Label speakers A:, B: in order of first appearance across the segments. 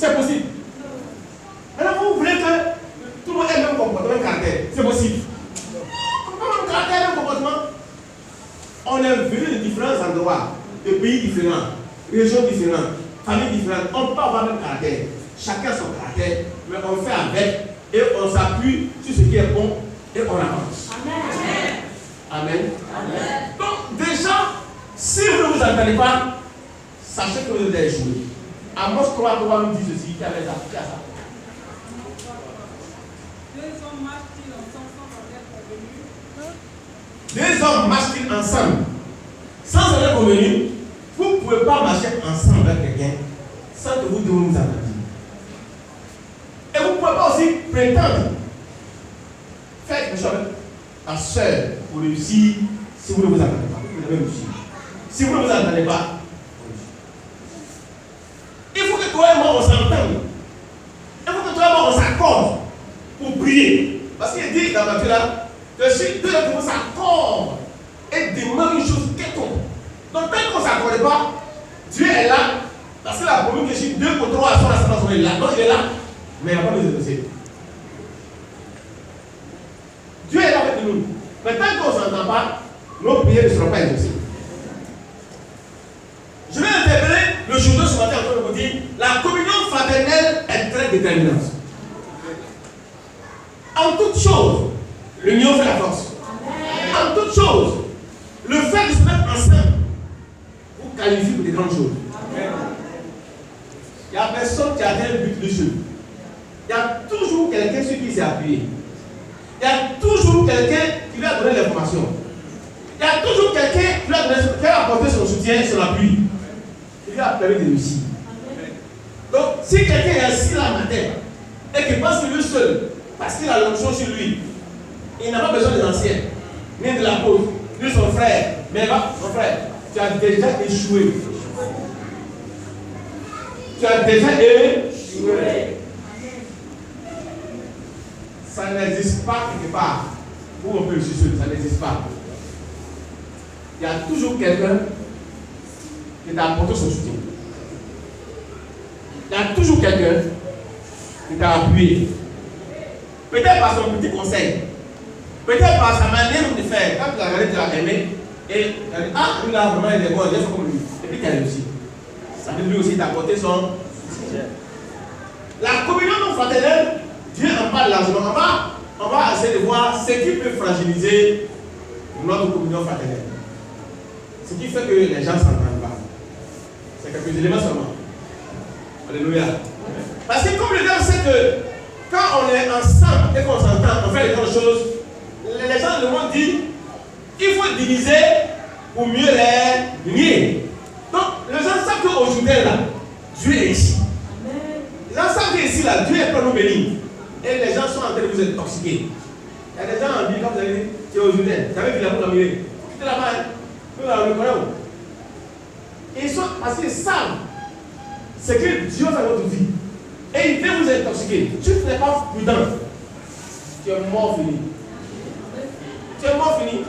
A: C'est possible. Alors vous voulez que tout le monde ait le même comportement, le même caractère. C'est possible. Comment le caractère, le même comportement? On est venu de différents endroits, de pays différents, régions différentes, familles différentes. On peut avoir le même caractère. Chacun son caractère, mais on fait avec et on s'appuie sur ce qui est bon et on avance. Amen. Amen. Amen. Donc déjà, si vous ne vous entendez pas, sachez que vous allez échouer. Amos 3 nous dit ceci, qui avait appris à ça. Deux hommes marchent-ils ensemble sans avoir convenu? Vous ne pouvez pas marcher ensemble avec quelqu'un sans que vous devez vous entendre. Et vous ne pouvez pas aussi prétendre faire quelque chose avec la soeur pour réussir si vous ne vous entendez pas. Vous devez réussir. Si vous ne vous entendez pas, il faut que toi et moi on s'entende. Il faut que toi et moi on s'accorde pour prier. Parce qu'il dit dans la Bible là que si deux de vous s'accordent et demandent une chose quelconque. Donc tant qu'on ne s'accorde pas, Dieu est là. Parce que la promis que si 2 ou 3 sont ensemble, il est là. Donc il est là. Mais il n'y a pas besoin de dossier. Dieu est là avec nous. Mais tant qu'on ne s'entend pas, nos prières ne seront pas exaucées. Je vais interpeller le journal ce matin encore de vous dire la communion fraternelle est très déterminante. En toute chose, l'union fait la force. En toute chose, le fait de se mettre ensemble vous qualifie pour des grandes choses. Il n'y a personne qui atteint le but du jeu. Il y a toujours quelqu'un sur qui s'est appuyé. Il y a toujours quelqu'un qui lui a donné l'information. Il y a toujours quelqu'un qui a apporté son soutien, son appui. Il lui a permis de réussir. Donc, si quelqu'un est assis là matin et qu'il pense que lui seul, parce qu'il a l'onction sur lui, il n'a pas besoin des anciens, ni de l'apôtre, ni de son frère. Mais va, mon frère, tu as déjà échoué. Tu as déjà échoué. Ça n'existe pas quelque part où on peut le sucer, ça n'existe pas. Il y a toujours quelqu'un qui t'a apporté son soutien. Il y a toujours quelqu'un qui t'a appuyé. Peut-être par son petit conseil, peut-être par sa manière de faire. Quand tu as regardé, tu as aimé, et tu as dit, ah, lui là, vraiment, il est bon, il est comme lui. Et puis tu as réussi. Ça veut lui aussi t'apporter son soutien. La communion non fraternelle, Dieu en parle largement. On va essayer de voir ce qui peut fragiliser notre communion fraternelle. Ce qui fait que les gens ne s'entendent pas. C'est quelques éléments seulement. Alléluia. Parce que comme le gars sait que quand on est ensemble et qu'on s'entend, on fait les grandes choses, les gens le monde disent il faut diviser pour mieux les nier. Donc les gens savent qu'aujourd'hui là, Dieu est ici. Les gens savent qu'ici là, Dieu est pour nous bénir. Et les gens sont en train de vous intoxiquer. Il y a des gens en vie, comme vous avez dit, tu es aujourd'hui, tu savais qu'il a pour l'amener. Tu es là-bas, tu es là, le connaît. Ils sont, parce qu'ils savent ce que Dieu fait dans votre vie. Et il veut vous intoxiquer. Tu n'es pas prudent. Tu es mort fini. Tu es mort fini.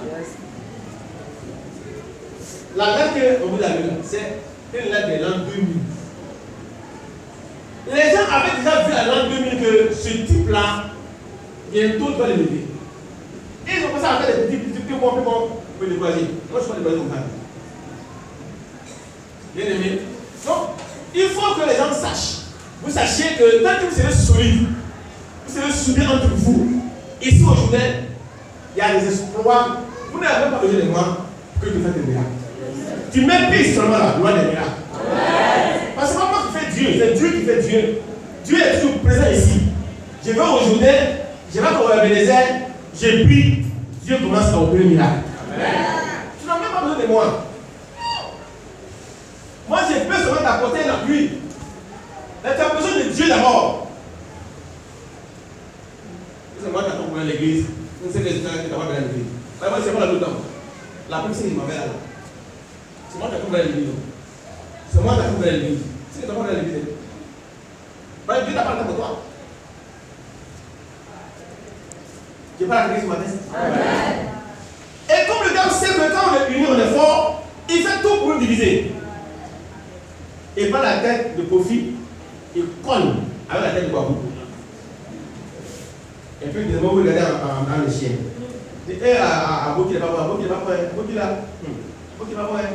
A: La lettre qu'on vous a lue, c'est une lettre de l'an 2000. Les gens avaient déjà vu à l'an 2000 que ce type-là, bientôt doit les lever. Et ils ont commencé à faire des petits plus bons pour les décourager. Moi, je ne suis pas découragé comme ça. Bien aimé. Donc, il faut que les gens sachent. Vous sachiez que tant que vous serez solides, vous serez soudés entre vous. Ici aujourd'hui, il y a des exploits. Vous n'avez pas besoin de moi que de faire des miracles. Tu méprises seulement la loi des miracles. Parce que c'est pas moi qui fais Dieu, c'est Dieu qui fait Dieu. Dieu est toujours présent ici. Je vais aujourd'hui, je vais pour Ebenezer, j'ai pris, Dieu commence à opérer le miracle. Tu n'as même pas besoin de moi. Moi, je peux seulement t'apporter un appui. Mais tu as besoin de Dieu d'abord. C'est moi qui t'ai à l'église. C'est les gens qui t'ont à l'église. Moi, c'est moi là dedans. La première chose qu'il m'avait là. C'est moi qui t'ai à l'église. C'est moi qui t'ai à l'église. C'est toi qui t'as à l'église. Dieu n'a pas le temps pour toi. Tu parles à l'église ce matin. Et comme le gars sait que quand on est unis, on est fort, il fait tout pour nous diviser. Et pas la tête de profit il colle avec la tête de Babou. Et puis, il vous regardez dans le chien. Il dit, à Boki, il n'est pas prêt. Boki, il n'est pas prêt. Boki, là. Boki, il n'est pas prêt.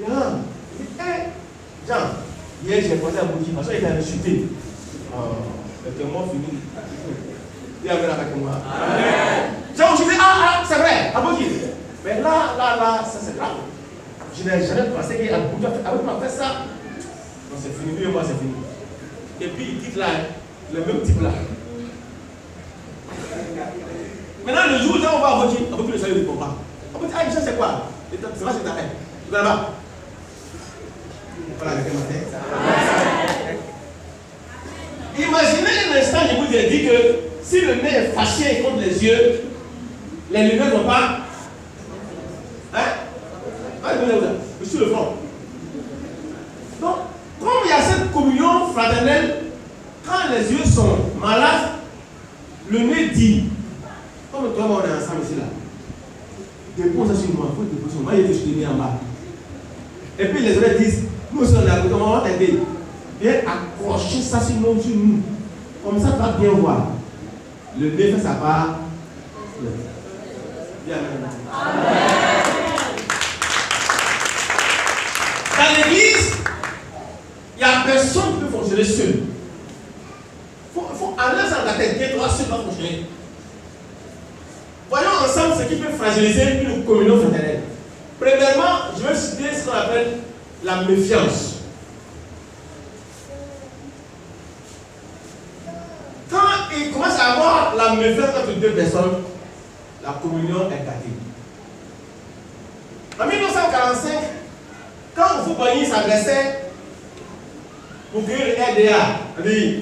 A: Il dit, Jean, hier, j'ai posé à Boki, parce qu'il était insulté. Le témoin fini. Il est avec moi. Jean, je dis, c'est vrai, à Boki. Mais là, ça c'est grave. Je n'ai jamais pensé qu'il y a beaucoup de choses. M'a fait ça. Non, c'est fini, lui et moi, c'est fini. Et puis, il quitte là, le même type là. Maintenant, le jour où on va à Boki, le salut ne répond pas. On va dire, ça c'est quoi? C'est vrai, c'est ta haine. Tu vas là-bas. Voilà, avec un matin. Imaginez un instant, je vous ai dit que si le nez est fâché contre les yeux, les lumières ne vont pas. Sur le front. Donc, comme il y a cette communion fraternelle, quand les yeux sont malades, le nez dit, comme toi, on est ensemble ici là, dépose ça sur moi, il faut déposer sur moi, il est mis en bas. Et puis les oreilles disent, nous sommes là, on va t'aider. Viens accrocher ça sur nous, comme ça tu vas bien voir. Le nez fait sa part. Bien, amen. Dans l'église, il n'y a personne qui peut fonctionner seul. Il faut enlever ça dans la tête, qu'il doit seul pas fonctionner. Voyons ensemble ce qui peut fragiliser une communion fraternelle. Premièrement, je vais citer ce qu'on appelle la méfiance. Quand il commence à avoir la méfiance entre deux personnes, la communion est gâtée. En 1945, quand Oufou-Boigny s'adressait pour guérir le RDA, c'est-à-dire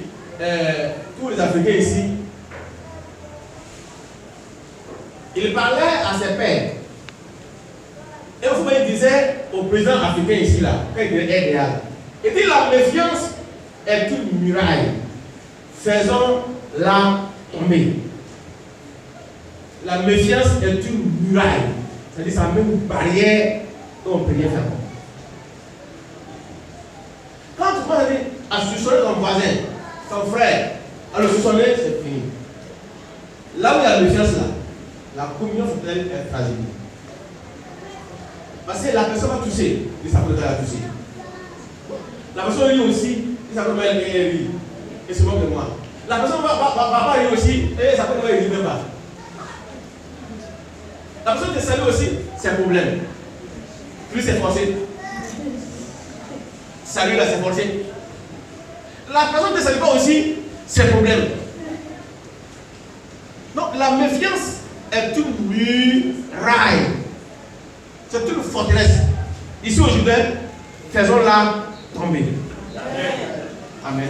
A: tous les Africains ici, il parlait à ses pairs. Et Oufou-Boigny disait au président africain ici, là, quand il guérit le RDA, il dit la méfiance est une muraille. Faisons-la tomber. La méfiance est une muraille. C'est-à-dire ça met une barrière dont on ne peut rien faire. Quand tu commences à soupçonner ton voisin, ton frère, à le soupçonner, c'est fini. Là où il y a la méfiance, là, la communion fraternelle est fragile. Parce que la personne va tousser, il s'appelle qu'elle a toussé. La personne rit aussi, il s'appelle qu'elle rit. Et c'est bon de moi. La personne va pas rire aussi, et ça peut ne rit même pas. La personne te salue aussi, c'est un problème. Lui, c'est forcé. Salut là, c'est forcé. La personne ne te salue pas aussi, c'est un problème. Donc, la méfiance est une muraille. C'est une forteresse. Ici au Jourdain, faisons-la tomber. Amen.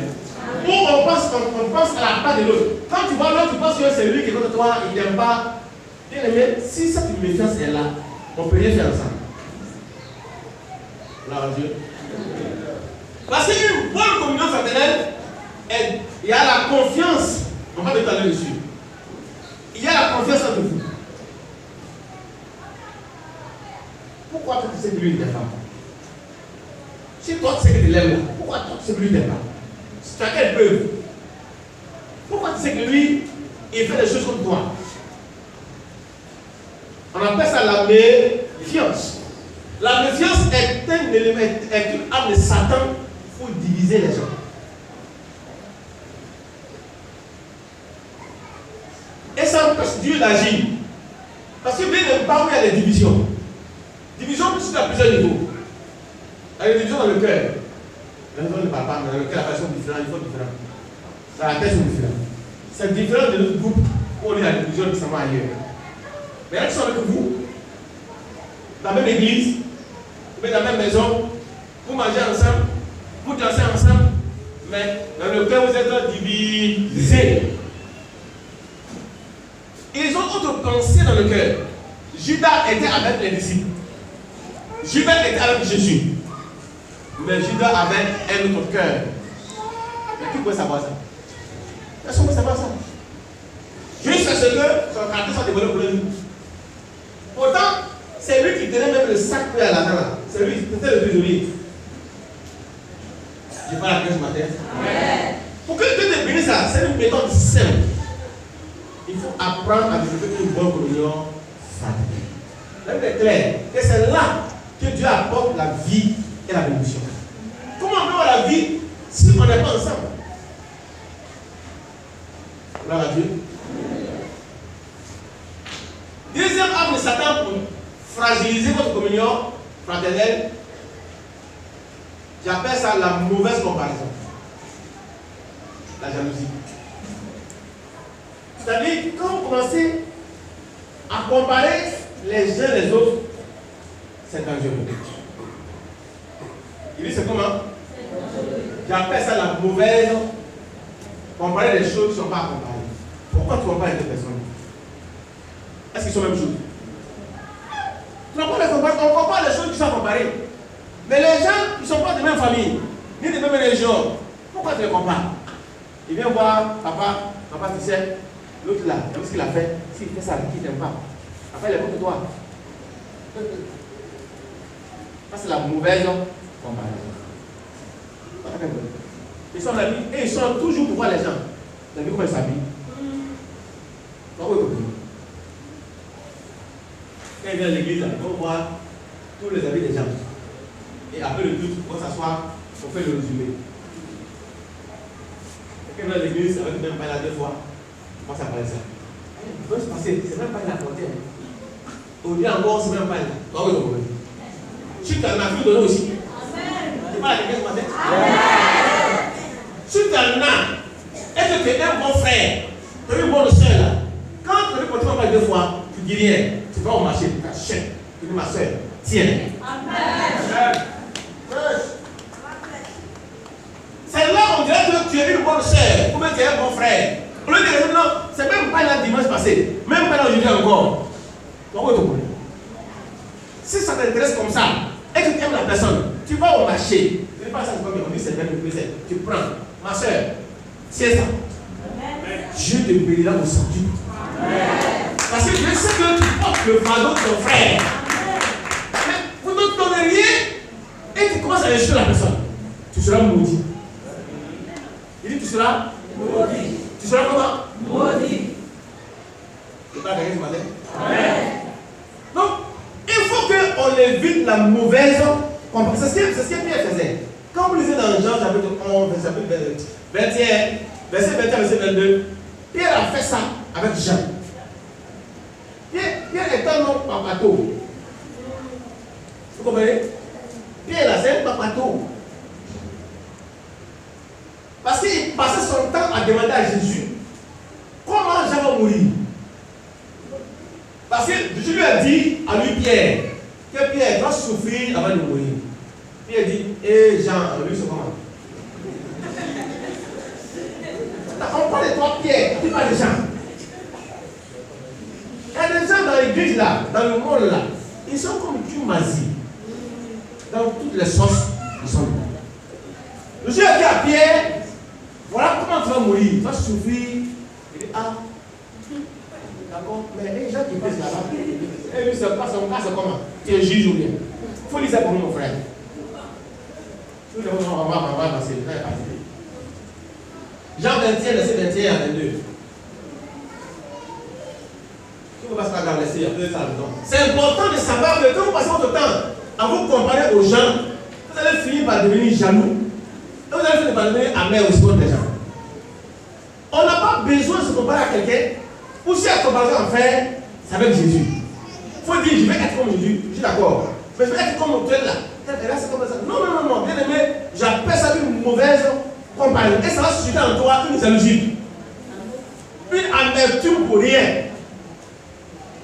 A: Ou on pense à la part de l'autre. Quand tu vois l'autre, tu penses que c'est lui qui est contre toi, il n'aime pas. Bien aimé, si cette méfiance est là, on peut rien faire ensemble. Là, Dieu. Parce qu'une bonne communion fraternelle, il y a la confiance. On va détailler dessus. Il y a la confiance entre vous. Pourquoi tu sais que lui ne t'aime pas? Si toi tu sais que tu l'aimes là, pourquoi toi tu sais que lui ne t'aime pas? Tu as quelle preuve? Pourquoi tu sais que lui, il fait des choses comme toi? On appelle ça la méfiance. La méfiance est un élément, est une arme de Satan pour diviser les gens. Et ça empêche Dieu d'agir. Parce que Dieu n'aime pas où il y a des divisions. Division, c'est à plusieurs niveaux. Il y a des divisions dans le cœur. La maison ne parle pas, mais dans le cœur, la personne est différente, il faut différent. Dans la tête, c'est différent. C'est différent de notre groupe où on est à la division qui s'en va ailleurs. Mais il y a qui sont avec vous, dans la même église, dans la même maison, vous mangez ensemble, vous dansez ensemble, mais dans le cœur, vous êtes divisés. Ils ont autre pensée dans le cœur. Judas était avec les disciples. Judas était avec Jésus. Mais Judas avait un autre cœur. Mais qui peut savoir ça? Personne ne peut savoir ça. Jusqu'à ce que son caractère soit développé pour lui. Pourtant, c'est lui qui tenait même le sac à l'argent là. C'est lui, c'était le trésorier. Je parle à quelqu'un ce matin. Pour que Dieu te bénisse, c'est une méthode simple. Il faut apprendre à développer une bonne communion fraternelle. La Bible est claire que c'est là que Dieu apporte la vie et la bénédiction. Comment on peut avoir la vie si on n'est pas ensemble? Gloire à Dieu. Deuxième arme de Satan pour fragiliser votre communion fraternelle, j'appelle ça la mauvaise comparaison. La jalousie. C'est-à-dire, quand vous commencez à comparer les uns les autres, c'est dangereux. Il dit c'est comment? J'appelle ça la mauvaise. Comparer les choses qui ne sont pas à comparer. Pourquoi tu compares les deux personnes? Est-ce qu'ils sont la même chose? On compare les choses qui sont comparées. Mais les gens qui ne sont pas de même famille, ni de même religion, pourquoi tu les compares? Il vient voir papa, tu sais, l'autre là, ce qu'il a fait, s'il fait ça, qui ne t'aime pas. Après, il est contre toi. Ça, c'est la mauvaise comparaison. Ils sont amis et ils sont toujours pour voir les gens. Vous avez vu comment ils s'habillent? Pourquoi vous comprenez? Quand ils viennent à l'église, ils vont voir tous les habits des gens. Et après le culte, on s'assoit, on fait le résumé. Quand ils viennent à l'église, avec le même pain là 2 fois, comment ça paraît ça? Il peut se passer, c'est même pas la frontière. Au lieu encore, c'est même pas là. Pourquoi vous comprenez? Si tu as un avis, donné aussi. Tu parles à quelqu'un ce matin? Si tu en as, et que tu es un bon frère, tu es une bonne soeur là, quand tu as continué à parler 2 fois, tu dis rien, tu vas au marché, tu t'achètes, tu dis ma soeur, tiens. Amen. C'est là on dirait que tu es une bonne soeur, ou bien tu es un bon frère. Au lieu de dire non, c'est même pas là dimanche passé, même pas là aujourd'hui encore. Donc, vous comprenez? Si ça t'intéresse comme ça, et que tu aimes la personne, tu vas au marché, tu ne dis pas ça comme on dit, c'est bien le plaisir, tu prends. Ma soeur, c'est ça. Dieu te bénira au salut. Parce que je sais que tu portes le fardeau de ton frère. Mais vous ne donnez rien et tu commences à insulter la personne. Tu seras maudit. Il dit tu seras maudit. Tu seras comment? Maudit. Tu parles à quelqu'un ce matin? Donc, il faut qu'on évite la mauvaise comparaison. C'est ce que Pierre faisait. Quand vous lisez dans Jean chapitre 11, chapitre 21, verset 21, verset 22, Pierre a fait ça avec Jean. Pierre est un homme papato. Vous comprenez? Pierre là, c'est un papato. Parce qu'il passait son temps à demander à Jésus comment Jean va mourir. Parce que Jésus lui a dit à lui, Pierre, que Pierre doit souffrir avant de mourir. Pierre dit, Jean, lui c'est comment? On parle de toi, Pierre, tu parles de Jean. Il y a des gens dans l'église là, dans le monde là, ils sont comme Tumazi. Dans toutes les sauces, ils sont là. Jésus a dit à Pierre, voilà comment tu vas mourir, tu vas souffrir. Il dit, d'accord, mais les gens qui passent là-bas, et lui, c'est pas son cas, c'est comment? Tu es juge ou bien? Il faut lire ça pour nous, mon frère. On va passer. Jean 21, verset 21 à 22. Si vous passez par la verset, c'est important de savoir que quand vous passez votre temps à vous comparer aux gens, vous allez finir par devenir jaloux. Et vous allez finir par devenir amer aussi contre les gens. On n'a pas besoin de se comparer à quelqu'un. Ou si la comparaison à faire, c'est avec Jésus. Il faut dire, je vais être comme Jésus, je suis d'accord. Mais je vais être comme l'autre là. Là, c'est comme ça. Non, bien aimé, j'appelle ça une mauvaise comparaison. Et ça va susciter en toi une jalousie. Une amertume pour rien.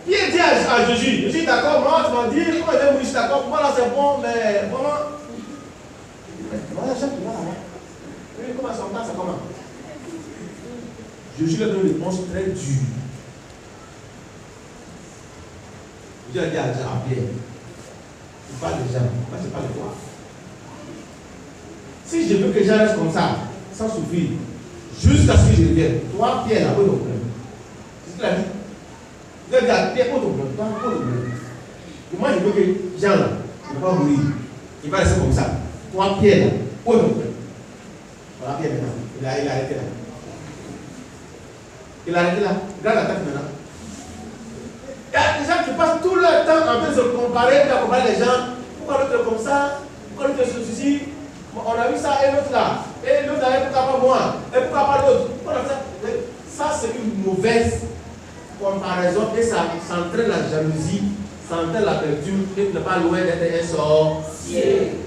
A: Pierre dit à Jésus, je suis d'accord, moi tu m'as dit, comment il est mourir, je suis d'accord, moi là c'est bon, mais vraiment. Voilà, Jean qui va là. Oui, comment son temps, c'est comment? Jésus lui a donné une réponse très dure. Jésus a dit à Pierre, tu parles de Jean, moi je parle de toi. Si je veux que Jean reste comme ça, sans souffrir, jusqu'à ce que je revienne, toi, Pierre, là, où est ton problème? C'est ce qu'il a dit. Il a dit à Pierre, où est ton problème? Toi, où est ton problème? Et moi, je veux que Jean, là, il ne va pas mourir. Il va rester comme ça. Toi, Pierre, là, où est ton problème? Ça va bien maintenant. Il a arrêté là. Il a arrêté là. Regarde la tête maintenant. Il y a des gens qui passent tout leur temps en train de se comparer, de comparer les gens. Pourquoi l'autre est comme ça? Pourquoi l'autre est ceci? On a vu ça et l'autre là. Et l'autre là, pourquoi pas moi? Et pourquoi pas l'autre? Ça, c'est une mauvaise comparaison et ça entraîne la jalousie, ça entraîne la perdue et tu n'es pas loin d'être un sorcier.